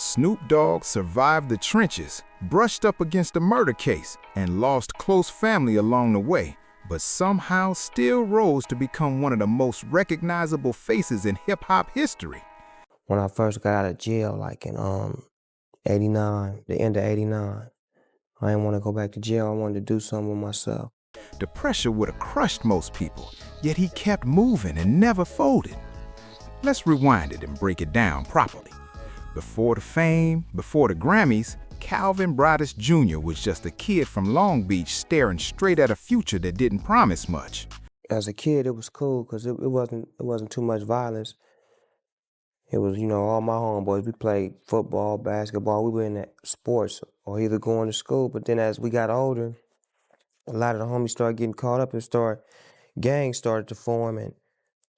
Snoop Dogg survived the trenches, brushed up against a murder case, and lost close family along the way, but somehow still rose to become one of the most recognizable faces in hip-hop history. When I first got out of jail, like in 89, the end of 89, I didn't want to go back to jail. I wanted to do something with myself. The pressure would have crushed most people, yet he kept moving and never folded. Let's rewind it and break it down properly. Before the fame, before the Grammys, Calvin Broadus Jr. was just a kid from Long Beach staring straight at a future that didn't promise much. As a kid, it was cool because it wasn't too much violence. It was, all my homeboys, we played football, basketball, we were in sports or either going to school. But then as we got older, a lot of the homies started getting caught up and gangs started to form, and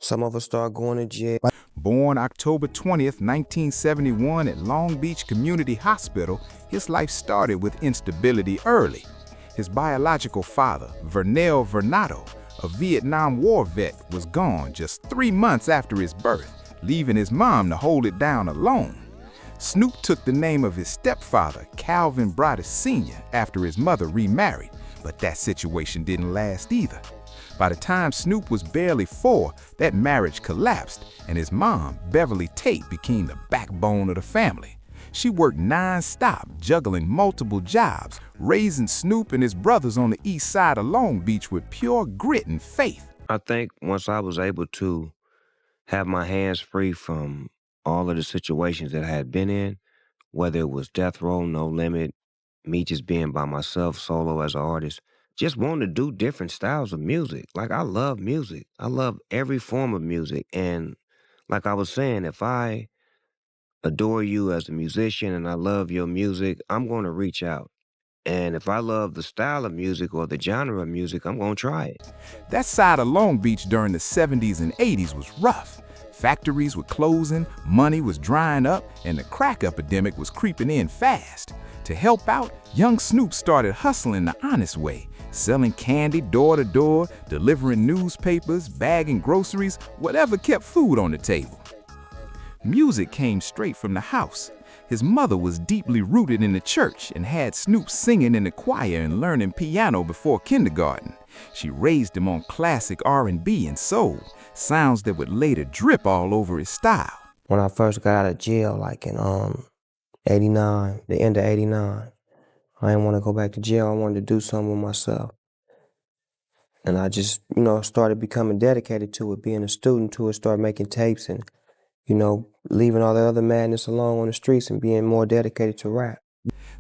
some of us started going to jail. Born October 20th, 1971 at Long Beach Community Hospital, his life started with instability early. His biological father, Vernell Vernado, a Vietnam War vet, was gone just 3 months after his birth, leaving his mom to hold it down alone. Snoop took the name of his stepfather, Calvin Broadus Sr., after his mother remarried, but that situation didn't last either. By the time Snoop was barely 4, that marriage collapsed, and his mom, Beverly Tate, became the backbone of the family. She worked non-stop, juggling multiple jobs, raising Snoop and his brothers on the east side of Long Beach with pure grit and faith. I think once I was able to have my hands free from all of the situations that I had been in, whether it was death row, no limit, me just being by myself, solo as an artist, just wanting to do different styles of music. Like, I love music. I love every form of music. And like I was saying, if I adore you as a musician and I love your music, I'm going to reach out. And if I love the style of music or the genre of music, I'm going to try it. That side of Long Beach during the 70s and 80s was rough. Factories were closing, money was drying up, and the crack epidemic was creeping in fast. To help out, young Snoop started hustling the honest way, selling candy door to door, delivering newspapers, bagging groceries, whatever kept food on the table. Music came straight from the house. His mother was deeply rooted in the church and had Snoop singing in the choir and learning piano before kindergarten. She raised him on classic R&B and soul, sounds that would later drip all over his style. When I first got out of jail, like in 89, the end of 89, I didn't want to go back to jail. I wanted to do something with myself. And I just, started becoming dedicated to it, being a student to it, started making tapes and, leaving all the other madness alone on the streets and being more dedicated to rap.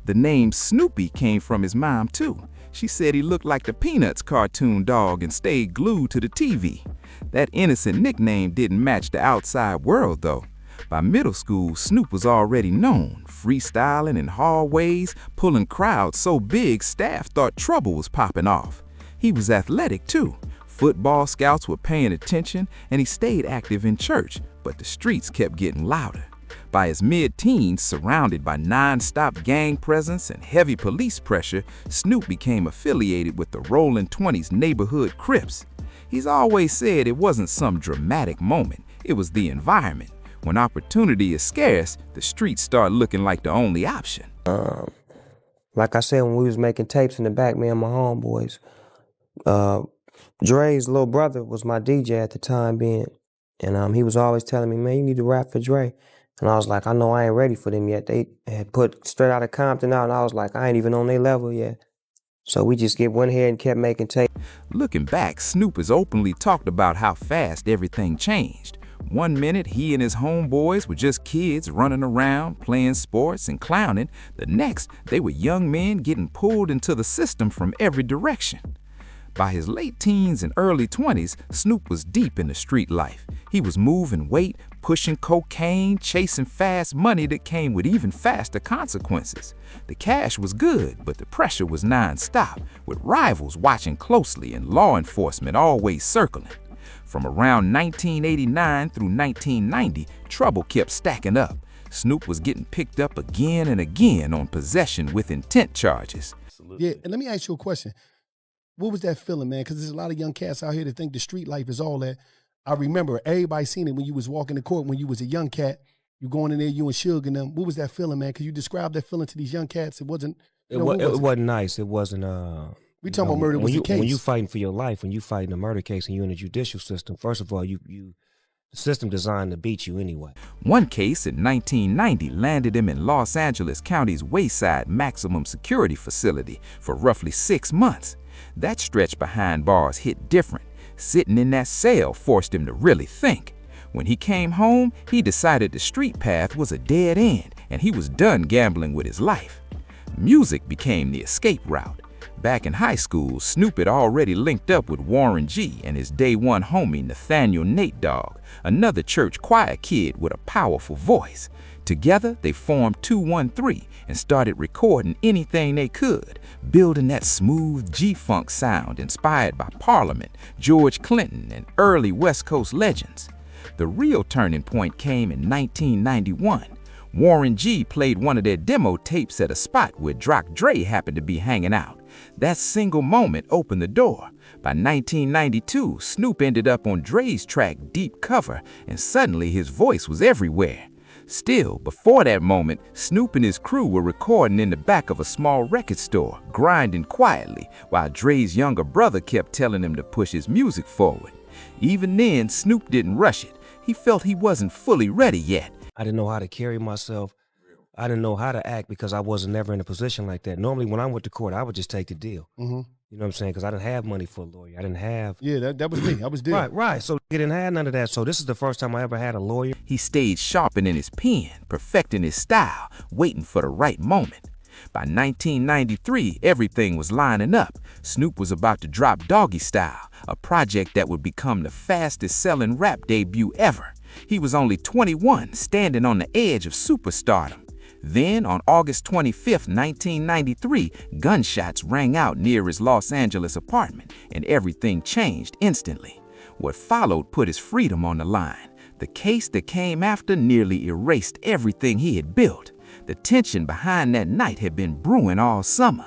The name Snoopy came from his mom, too. She said he looked like the Peanuts cartoon dog and stayed glued to the TV. That innocent nickname didn't match the outside world, though. By middle school, Snoop was already known, freestyling in hallways, pulling crowds so big staff thought trouble was popping off. He was athletic, too. Football scouts were paying attention, and he stayed active in church, but the streets kept getting louder. By his mid-teens, surrounded by non-stop gang presence and heavy police pressure, Snoop became affiliated with the Rolling 20s neighborhood Crips. He's always said it wasn't some dramatic moment, it was the environment. When opportunity is scarce, the streets start looking like the only option. Like I said, when we was making tapes in the back, me and my homeboys, Dre's little brother was my DJ at the time being, and he was always telling me, man, you need to rap for Dre. And I was like, I know I ain't ready for them yet. They had put Straight Outta Compton out, and I was like, I ain't even on their level yet. So we just went ahead and kept making tapes. Looking back, Snoop has openly talked about how fast everything changed. One minute, he and his homeboys were just kids running around, playing sports and clowning. The next, they were young men getting pulled into the system from every direction. By his late teens and early 20s, Snoop was deep in the street life. He was moving weight, pushing cocaine, chasing fast money that came with even faster consequences. The cash was good, but the pressure was non-stop, with rivals watching closely and law enforcement always circling. From around 1989 through 1990, trouble kept stacking up. Snoop was getting picked up again and again on possession with intent charges. Yeah, and let me ask you a question. What was that feeling, man? Because there's a lot of young cats out here that think the street life is all that. I remember everybody seen it when you was walking the court when you was a young cat, You going in there, you and Suge and them. What was that feeling, man? Could you describe that feeling to these young cats? It wasn't. It wasn't nice. It wasn't. We talking about murder was the case. When you fighting for your life, when you fighting a murder case, and you in the judicial system, first of all, the system designed to beat you anyway. One case in 1990 landed him in Los Angeles County's Wayside Maximum Security Facility for roughly 6 months. That stretch behind bars hit different. Sitting in that cell forced him to really think. When he came home, he decided the street path was a dead end, and he was done gambling with his life. Music became the escape route. Back in high school, Snoop had already linked up with Warren G and his day one homie Nathaniel Nate Dogg, another church choir kid with a powerful voice. Together, they formed 213 and started recording anything they could, building that smooth G-funk sound inspired by Parliament, George Clinton, and early West Coast legends. The real turning point came in 1991. Warren G played one of their demo tapes at a spot where Dr. Dre happened to be hanging out. That single moment opened the door. By 1992, Snoop ended up on Dre's track Deep Cover, and suddenly his voice was everywhere. Still, before that moment, Snoop and his crew were recording in the back of a small record store, grinding quietly, while Dre's younger brother kept telling him to push his music forward. Even then, Snoop didn't rush it. He felt he wasn't fully ready yet. I didn't know how to carry myself. I didn't know how to act because I wasn't never in a position like that. Normally, when I went to court, I would just take the deal. Mm-hmm. You know what I'm saying? Because I didn't have money for a lawyer. I didn't have... Yeah, that was me. I was there. Right. So he didn't have none of that. So this is the first time I ever had a lawyer. He stayed sharpening his pen, perfecting his style, waiting for the right moment. By 1993, everything was lining up. Snoop was about to drop Doggy Style, a project that would become the fastest-selling rap debut ever. He was only 21, standing on the edge of superstardom. Then, on August 25, 1993, gunshots rang out near his Los Angeles apartment, and everything changed instantly. What followed put his freedom on the line. The case that came after nearly erased everything he had built. The tension behind that night had been brewing all summer.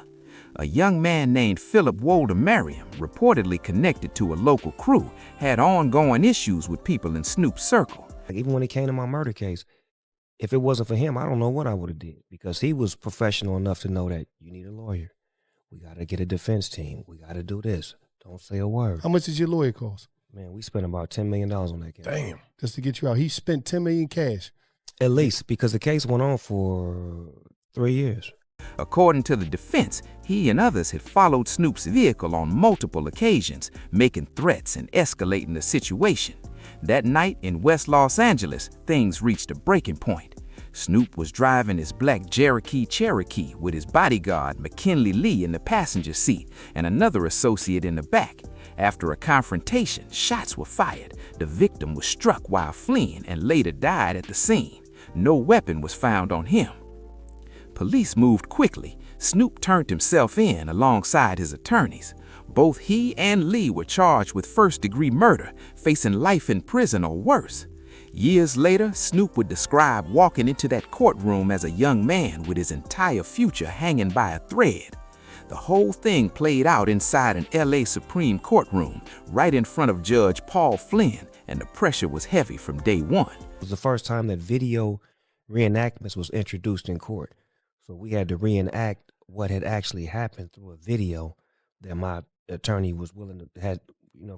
A young man named Philip Woldemariam, reportedly connected to a local crew, had ongoing issues with people in Snoop's circle. Even when it came to my murder case, if it wasn't for him, I don't know what I would have did, because he was professional enough to know that you need a lawyer. We got to get a defense team. We got to do this. Don't say a word. How much did your lawyer cost? Man, we spent about $10 million on that case. Damn. Just to get you out. He spent $10 million cash. At least, because the case went on for 3 years. According to the defense, he and others had followed Snoop's vehicle on multiple occasions, making threats and escalating the situation. That night in West Los Angeles, things reached a breaking point. Snoop was driving his black Cherokee with his bodyguard, McKinley Lee, in the passenger seat and another associate in the back. After a confrontation, shots were fired. The victim was struck while fleeing and later died at the scene. No weapon was found on him. Police moved quickly. Snoop turned himself in alongside his attorneys. Both he and Lee were charged with first-degree murder, facing life in prison or worse. Years later, Snoop would describe walking into that courtroom as a young man with his entire future hanging by a thread. The whole thing played out inside an LA Supreme Courtroom, right in front of Judge Paul Flynn, and the pressure was heavy from day one. It was the first time that video reenactments was introduced in court. So we had to reenact what had actually happened through a video that my attorney was willing to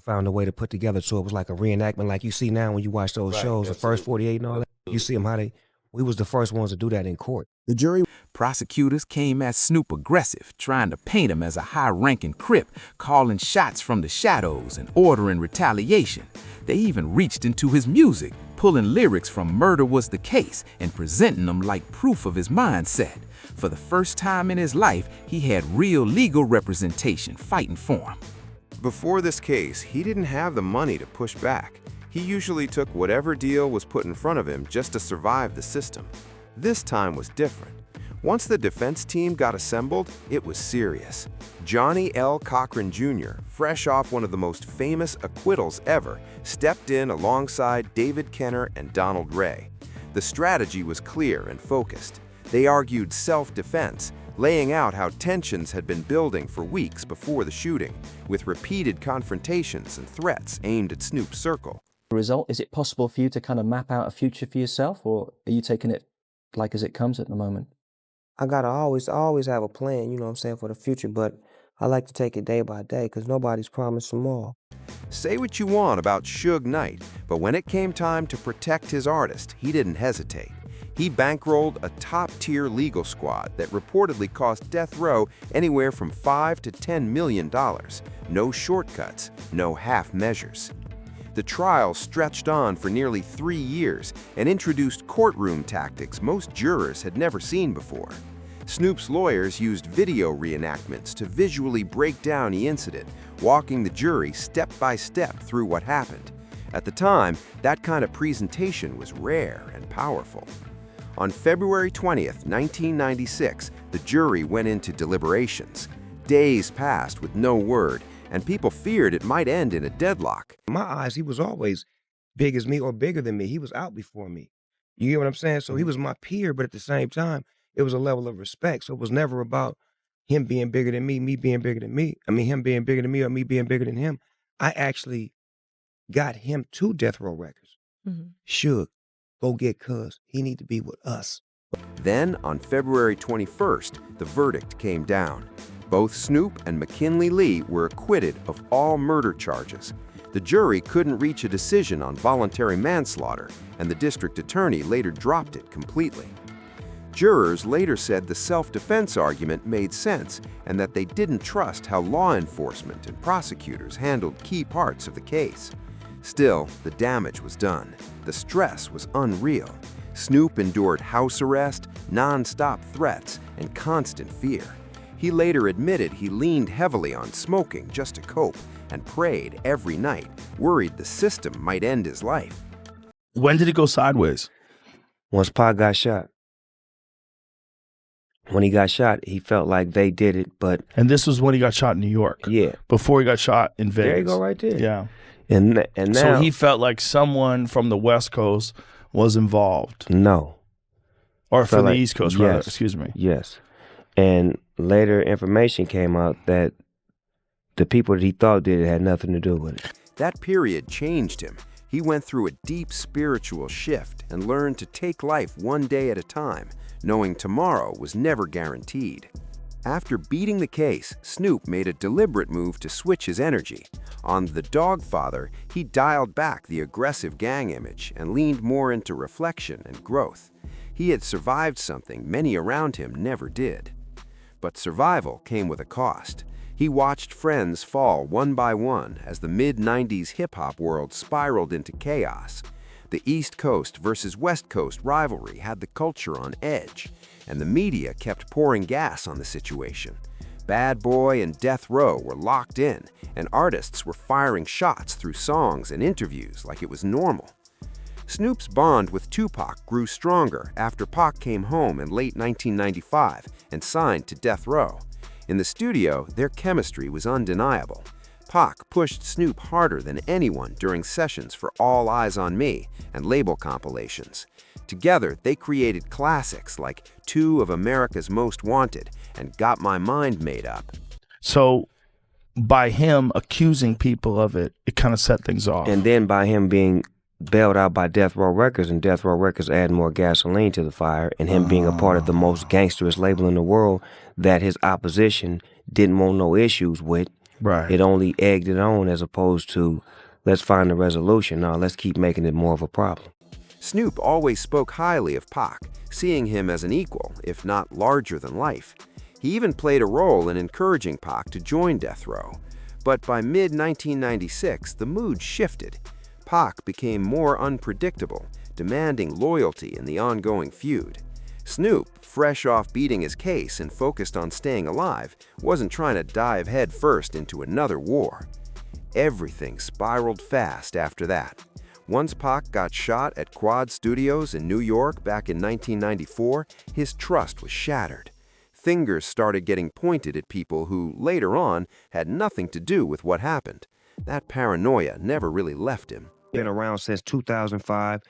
found a way to put together. So it was like a reenactment like you see now when you watch those shows, the first 48 and all that. You see them we was the first ones to do that in court. The jury. Prosecutors came at Snoop aggressive, trying to paint him as a high-ranking Crip, calling shots from the shadows and ordering retaliation. They even reached into his music, pulling lyrics from Murder Was the Case and presenting them like proof of his mindset. For the first time in his life, he had real legal representation fighting for him. Before this case, he didn't have the money to push back. He usually took whatever deal was put in front of him just to survive the system. This time was different. Once the defense team got assembled, it was serious. Johnny L. Cochran Jr., fresh off one of the most famous acquittals ever, stepped in alongside David Kenner and Donald Ray. The strategy was clear and focused. They argued self-defense, laying out how tensions had been building for weeks before the shooting, with repeated confrontations and threats aimed at Snoop's circle. result? Is it possible for you to kind of map out a future for yourself, or are you taking it like as it comes at the moment? I gotta always have a plan, you know what I'm saying, for the future, but I like to take it day by day because nobody's promised tomorrow. Say what you want about Suge Knight, but when it came time to protect his artist, he didn't hesitate. He bankrolled a top-tier legal squad that reportedly cost Death Row anywhere from $5 to $10 million. No shortcuts, no half measures. The trial stretched on for nearly 3 years and introduced courtroom tactics most jurors had never seen before. Snoop's lawyers used video reenactments to visually break down the incident, walking the jury step by step through what happened. At the time, that kind of presentation was rare and powerful. On February 20th, 1996, the jury went into deliberations. Days passed with no word, and people feared it might end in a deadlock. In my eyes, he was always big as me or bigger than me. He was out before me. You get what I'm saying? So he was my peer, but at the same time, it was a level of respect. So it was never about him being bigger than me being bigger than me. I mean, him being bigger than me or me being bigger than him. I actually got him to Death Row Records. Suge, go get Cuz. He need to be with us. Then, on February 21st, the verdict came down. Both Snoop and McKinley Lee were acquitted of all murder charges. The jury couldn't reach a decision on voluntary manslaughter, and the district attorney later dropped it completely. Jurors later said the self-defense argument made sense and that they didn't trust how law enforcement and prosecutors handled key parts of the case. Still, the damage was done. The stress was unreal. Snoop endured house arrest, non-stop threats, and constant fear. He later admitted he leaned heavily on smoking just to cope and prayed every night, worried the system might end his life. When did it go sideways? Once Pac got shot. When he got shot, he felt like they did it, but... And this was when he got shot in New York? Yeah. Before he got shot in Vegas? There you go right there. Yeah. And now... So he felt like someone from the West Coast was involved? No. Or from the like, East Coast, rather, excuse me. Yes. And later information came out that the people that he thought did it had nothing to do with it. That period changed him. He went through a deep spiritual shift and learned to take life one day at a time, knowing tomorrow was never guaranteed. After beating the case, Snoop made a deliberate move to switch his energy. On The Dogfather, he dialed back the aggressive gang image and leaned more into reflection and growth. He had survived something many around him never did. But survival came with a cost. He watched friends fall one by one as the mid-90s hip-hop world spiraled into chaos. The East Coast versus West Coast rivalry had the culture on edge, and the media kept pouring gas on the situation. Bad Boy and Death Row were locked in, and artists were firing shots through songs and interviews like it was normal. Snoop's bond with Tupac grew stronger after Pac came home in late 1995 and signed to Death Row. In the studio, their chemistry was undeniable. Pac pushed Snoop harder than anyone during sessions for All Eyes on Me and label compilations. Together, they created classics like Two of America's Most Wanted and Got My Mind Made Up. So by him accusing people of it, it kind of set things off. And then by him being bailed out by Death Row Records, and Death Row Records adding more gasoline to the fire, and him being a part of the most gangsterous label in the world that his opposition didn't want no issues with. Right. It only egged it on as opposed to, let's find a resolution. No, let's keep making it more of a problem. Snoop always spoke highly of Pac, seeing him as an equal, if not larger than life. He even played a role in encouraging Pac to join Death Row. But by mid-1996, the mood shifted. Pac became more unpredictable, demanding loyalty in the ongoing feud. Snoop, fresh off beating his case and focused on staying alive, wasn't trying to dive headfirst into another war. Everything spiraled fast after that. Once Pac got shot at Quad Studios in New York back in 1994, his trust was shattered. Fingers started getting pointed at people who, later on, had nothing to do with what happened. That paranoia never really left him. Been around since 2005,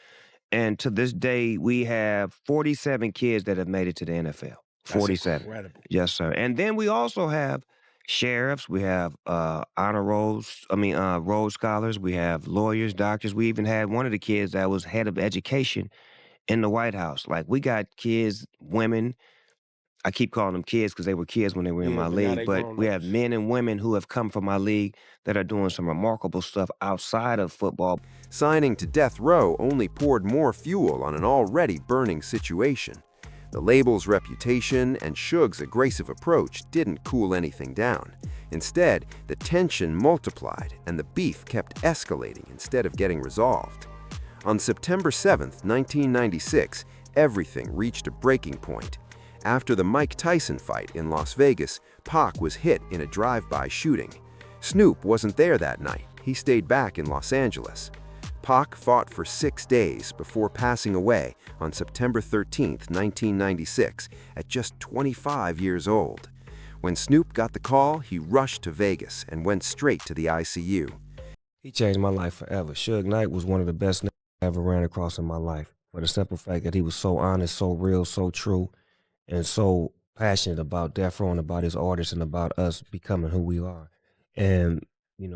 and to this day, we have 47 kids that have made it to the NFL. 47. Incredible. Yes, sir. And then we also have sheriffs, we have honor rolls, Rhodes scholars, we have lawyers, doctors. We even had one of the kids that was head of education in the White House. Like, we got kids, women. I keep calling them kids because they were kids when they were in Yeah, my but now league, they but we have grown-ups. men and women who have come from my league that are doing some remarkable stuff outside of football. Signing to death row only poured more fuel on an already burning situation. The label's reputation and Suge's aggressive approach didn't cool anything down. Instead, the tension multiplied and the beef kept escalating instead of getting resolved. On September 7, 1996, everything reached a breaking point. After the Mike Tyson fight in Las Vegas, Pac was hit in a drive-by shooting. Snoop wasn't there that night. He stayed back in Los Angeles. Pac fought for 6 days before passing away on September 13, 1996, at just 25 years old. When Snoop got the call, he rushed to Vegas and went straight to the ICU. He changed my life forever. Suge Knight was one of the best niggas I ever ran across in my life, for the simple fact that he was so honest, so real, so true, and so passionate about Death Row and about his artists and about us becoming who we are. And,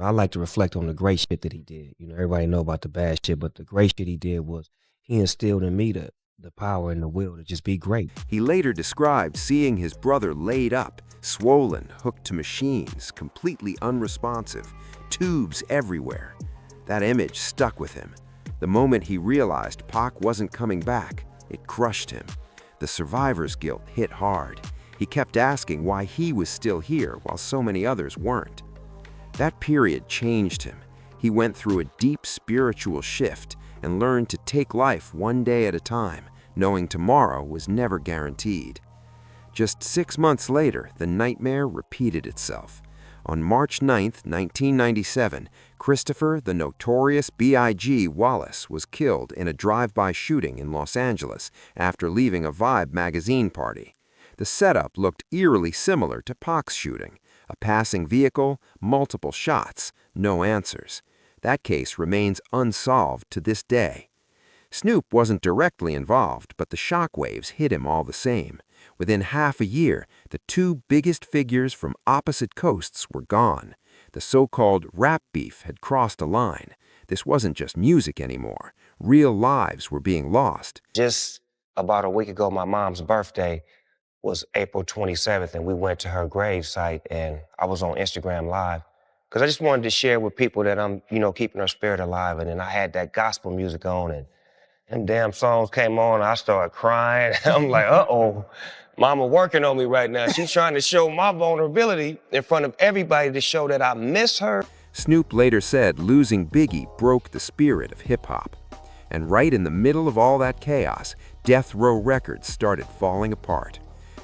I like to reflect on the great shit that he did. Everybody know about the bad shit, but the great shit he did was he instilled in me the power and the will to just be great. He later described seeing his brother laid up, swollen, hooked to machines, completely unresponsive, tubes everywhere. That image stuck with him. The moment he realized Pac wasn't coming back, it crushed him. The survivor's guilt hit hard. He kept asking why he was still here while so many others weren't. That period changed him. He went through a deep spiritual shift and learned to take life one day at a time, knowing tomorrow was never guaranteed. Just 6 months later, the nightmare repeated itself. On March 9, 1997, Christopher the Notorious B.I.G. Wallace was killed in a drive-by shooting in Los Angeles after leaving a Vibe magazine party. The setup looked eerily similar to Pac's shooting. A passing vehicle, multiple shots, no answers. That case remains unsolved to this day. Snoop wasn't directly involved, but the shockwaves hit him all the same. Within half a year, the two biggest figures from opposite coasts were gone. The so-called rap beef had crossed a line. This wasn't just music anymore. Real lives were being lost. Just about a week ago, my mom's birthday was April 27th, and we went to her gravesite, and I was on Instagram Live because I just wanted to share with people that I'm, keeping her spirit alive. And then I had that gospel music on, and them damn songs came on. I started crying. I'm like, uh-oh, mama working on me right now. She's trying to show my vulnerability in front of everybody to show that I miss her. Snoop later said losing Biggie broke the spirit of hip-hop. And right in the middle of all that chaos, Death Row Records started falling apart.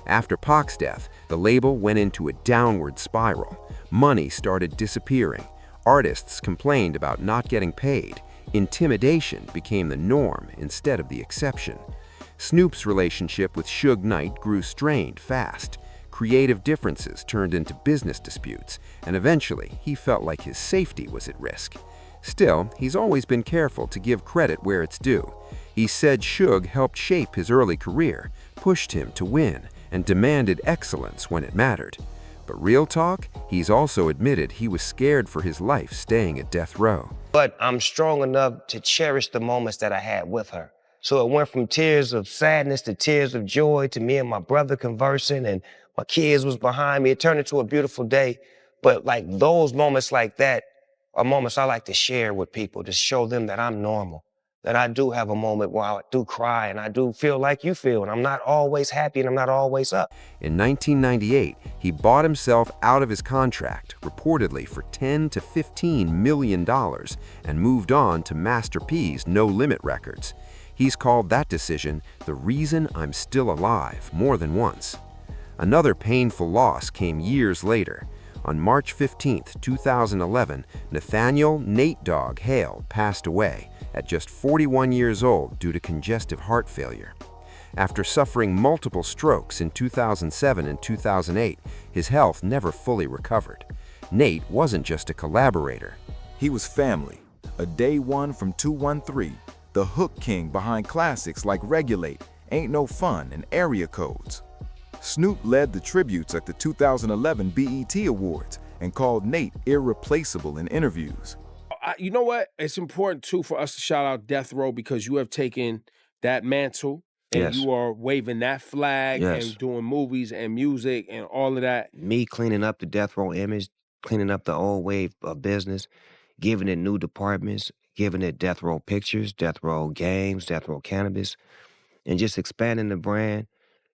After Pac's death, the label went into a downward spiral. Money started disappearing. Artists complained about not getting paid. Intimidation became the norm instead of the exception. Snoop's relationship with Suge Knight grew strained fast. Creative differences turned into business disputes, and eventually he felt like his safety was at risk. Still, he's always been careful to give credit where it's due. He said Suge helped shape his early career, pushed him to win, and demanded excellence when it mattered. But real talk, he's also admitted he was scared for his life staying at death row. But I'm strong enough to cherish the moments that I had with her. So it went from tears of sadness to tears of joy to me and my brother conversing, and my kids was behind me. It turned into a beautiful day. But like those moments like that are moments I like to share with people, to show them that I'm normal, that I do have a moment where I do cry and I do feel like you feel, and I'm not always happy and I'm not always up. In 1998, he bought himself out of his contract, reportedly for $10 to $15 million, and moved on to Master P's No Limit Records. He's called that decision the reason I'm still alive more than once. Another painful loss came years later. On March 15, 2011, Nathaniel "Nate Dogg" Hale passed away at just 41 years old due to congestive heart failure. After suffering multiple strokes in 2007 and 2008, his health never fully recovered. Nate wasn't just a collaborator. He was family, a day one from 213, the hook king behind classics like Regulate, Ain't No Fun, and Area Codes. Snoop led the tributes at the 2011 BET Awards and called Nate irreplaceable in interviews. You know what? It's important too for us to shout out Death Row because you have taken that mantle and Yes. you are waving that flag Yes. and doing movies and music and all of that. Me cleaning up the Death Row image, cleaning up the old wave of business, giving it new departments, giving it Death Row Pictures, Death Row Games, Death Row Cannabis, and just expanding the brand,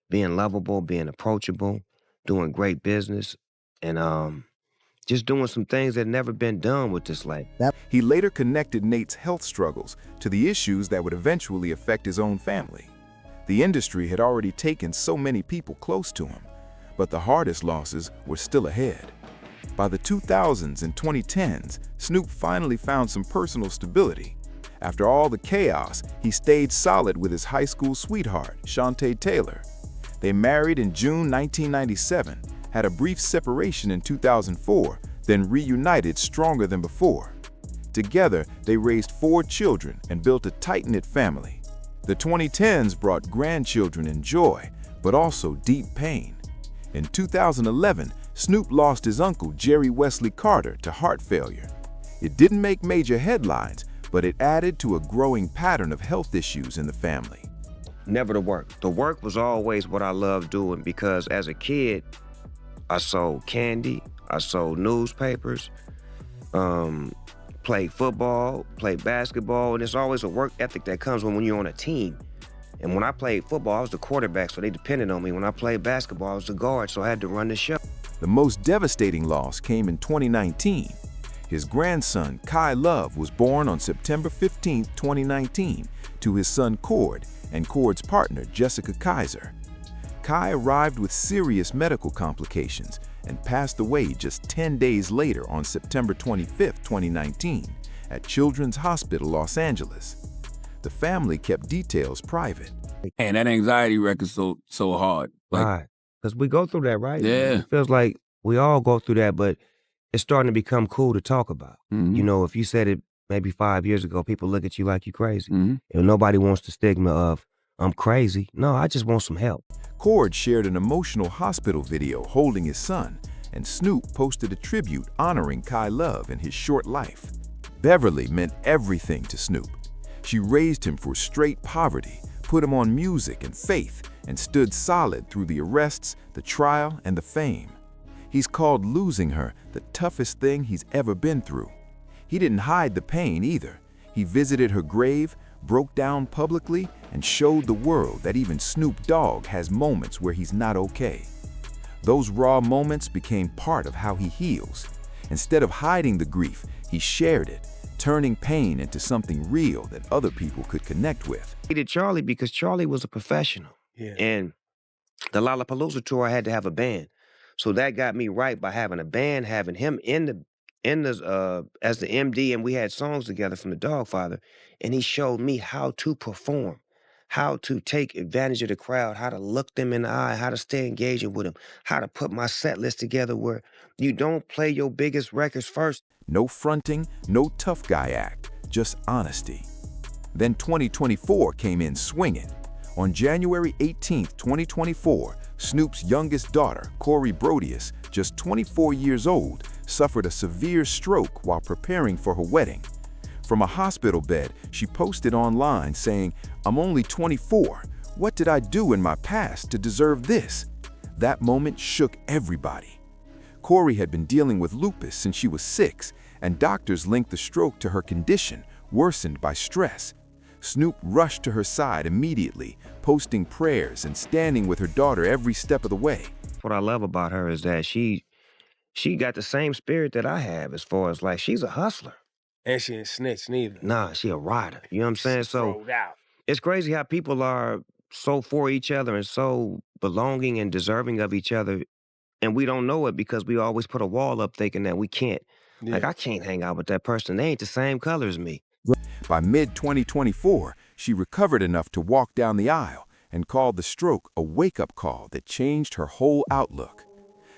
being lovable, being approachable, doing great business, and just doing some things that never been done with this label. He later connected Nate's health struggles to the issues that would eventually affect his own family. The industry had already taken so many people close to him, but the hardest losses were still ahead. By the 2000s and 2010s, Snoop finally found some personal stability. After all the chaos, he stayed solid with his high school sweetheart, Shantae Taylor. They married in June 1997, had a brief separation in 2004, then reunited stronger than before. Together, they raised 4 children and built a tight-knit family. The 2010s brought grandchildren and joy, but also deep pain. In 2011, Snoop lost his uncle, Jerry Wesley Carter, to heart failure. It didn't make major headlines, but it added to a growing pattern of health issues in the family. Never the work. The work was always what I loved doing because as a kid, I sold candy, I sold newspapers, played football, played basketball, and there's always a work ethic that comes when you're on a team. And when I played football, I was the quarterback, so they depended on me. When I played basketball, I was the guard, so I had to run the show. The most devastating loss came in 2019. His grandson, Kai Love, was born on September 15, 2019, to his son Cord and Cord's partner, Jessica Kaiser. Kai arrived with serious medical complications and passed away just 10 days later on September 25, 2019, at Children's Hospital, Los Angeles. The family kept details private. And that anxiety record's so hard. Right. Because we go through that, right? Yeah. It feels like we all go through that, but it's starting to become cool to talk about. Mhm. You know, if you said it maybe 5 years ago, people look at you like you're crazy. Mhm. And nobody wants the stigma of, I'm crazy. No, I just want some help. Cord shared an emotional hospital video holding his son, and Snoop posted a tribute honoring Kai Love and his short life. Beverly meant everything to Snoop. She raised him for straight poverty, put him on music and faith, and stood solid through the arrests, the trial, and the fame. He's called losing her the toughest thing he's ever been through. He didn't hide the pain either. He visited her grave, broke down publicly, and showed the world that even Snoop Dogg has moments where he's not okay. Those raw moments became part of how he heals. Instead of hiding the grief, he shared it, turning pain into something real that other people could connect with. I hated Charlie because Charlie was a professional. Yeah. And the Lollapalooza tour, I had to have a band. So that got me right by having a band, having him in the as the MD, and we had songs together from the Dogfather, and he showed me how to perform, how to take advantage of the crowd, how to look them in the eye, how to stay engaging with them, how to put my set list together where you don't play your biggest records first. No fronting, no tough guy act, just honesty. Then 2024 came in swinging. On January 18, 2024, Snoop's youngest daughter, Corey Brodius, just 24 years old, suffered a severe stroke while preparing for her wedding. From a hospital bed, she posted online saying, "I'm only 24. What did I do in my past to deserve this?" That moment shook everybody. Corey had been dealing with lupus since she was 6, and doctors linked the stroke to her condition, worsened by stress. Snoop rushed to her side immediately, posting prayers and standing with her daughter every step of the way. What I love about her is that she got the same spirit that I have as far as like, she's a hustler. And she ain't snitch neither. Nah, she a rider. You know what I'm saying? So Throwed out. it's crazy how people are so for each other and so belonging and deserving of each other. And we don't know it because we always put a wall up thinking that we can't. Yeah. Like, I can't hang out with that person. They ain't the same color as me. By mid-2024, she recovered enough to walk down the aisle and called the stroke a wake-up call that changed her whole outlook.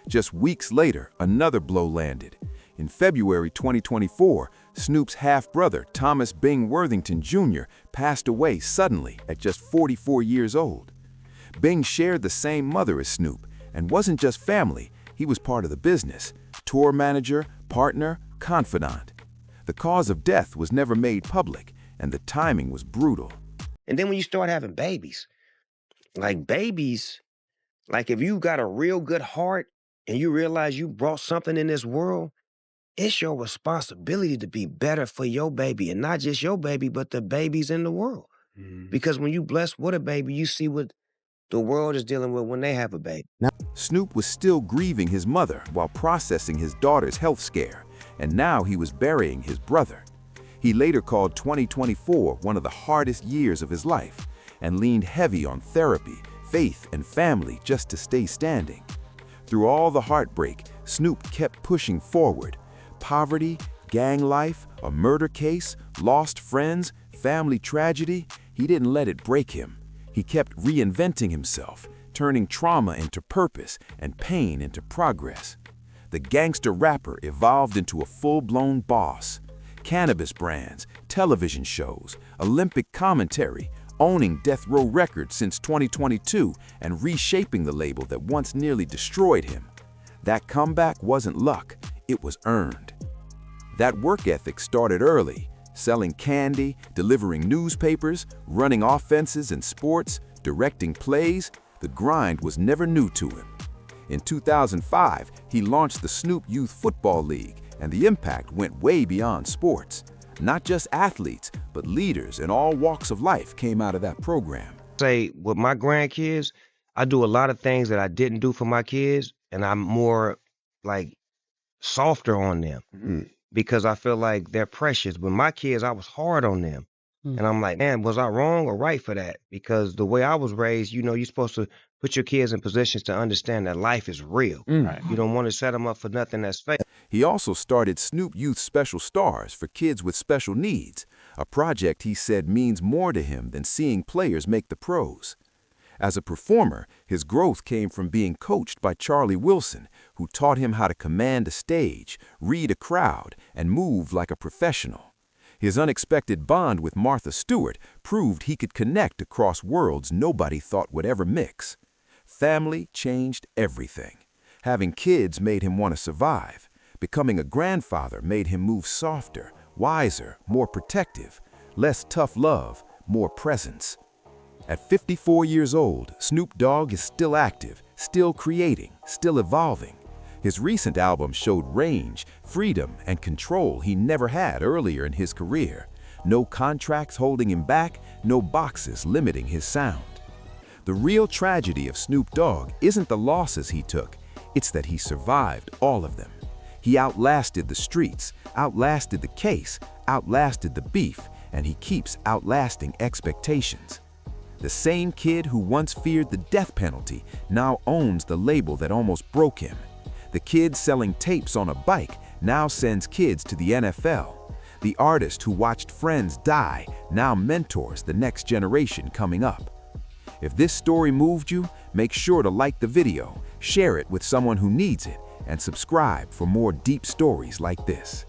Just weeks later, another blow landed. In February 2024, Snoop's half-brother, Thomas Bing Worthington Jr., passed away suddenly at just 44 years old. Bing shared the same mother as Snoop and wasn't just family, he was part of the business, tour manager, partner, confidant. The cause of death was never made public, and the timing was brutal. And then when you start having babies, like if you got a real good heart and you realize you brought something in this world, it's your responsibility to be better for your baby, and not just your baby, but the babies in the world. Because when you bless with a baby, you see what the world is dealing with when they have a baby. Snoop was still grieving his mother while processing his daughter's health scare, and now he was burying his brother. He later called 2024 one of the hardest years of his life and leaned heavy on therapy, faith, and family just to stay standing. Through all the heartbreak, Snoop kept pushing forward. Poverty, gang life, a murder case, lost friends, family tragedy, he didn't let it break him. He kept reinventing himself, turning trauma into purpose and pain into progress. The gangster rapper evolved into a full-blown boss. Cannabis brands, television shows, Olympic commentary, owning Death Row Records since 2022 and reshaping the label that once nearly destroyed him. That comeback wasn't luck, it was earned. That work ethic started early, selling candy, delivering newspapers, running offenses in sports, directing plays. The grind was never new to him. In 2005, he launched the Snoop Youth Football League, and the impact went way beyond sports. Not just athletes, but leaders in all walks of life came out of that program. Say, with my grandkids, I do a lot of things that I didn't do for my kids, and I'm more like softer on them because I feel like they're precious. But my kids, I was hard on them. And I'm like, man, was I wrong or right for that? Because the way I was raised, you know, you're supposed to put your kids in positions to understand that life is real. Right. You don't want to set them up for nothing that's fake. He also started Snoop Youth Special Stars for kids with special needs, a project he said means more to him than seeing players make the pros. As a performer, his growth came from being coached by Charlie Wilson, who taught him how to command a stage, read a crowd, and move like a professional. His unexpected bond with Martha Stewart proved he could connect across worlds nobody thought would ever mix. Family changed everything. Having kids made him want to survive. Becoming a grandfather made him move softer, wiser, more protective, less tough love, more presence. At 54 years old, Snoop Dogg is still active, still creating, still evolving. His recent album showed range, freedom, and control he never had earlier in his career. No contracts holding him back, no boxes limiting his sound. The real tragedy of Snoop Dogg isn't the losses he took, it's that he survived all of them. He outlasted the streets, outlasted the case, outlasted the beef, and he keeps outlasting expectations. The same kid who once feared the death penalty now owns the label that almost broke him. The kid selling tapes on a bike now sends kids to the NFL. The artist who watched friends die now mentors the next generation coming up. If this story moved you, make sure to like the video, share it with someone who needs it, and subscribe for more deep stories like this.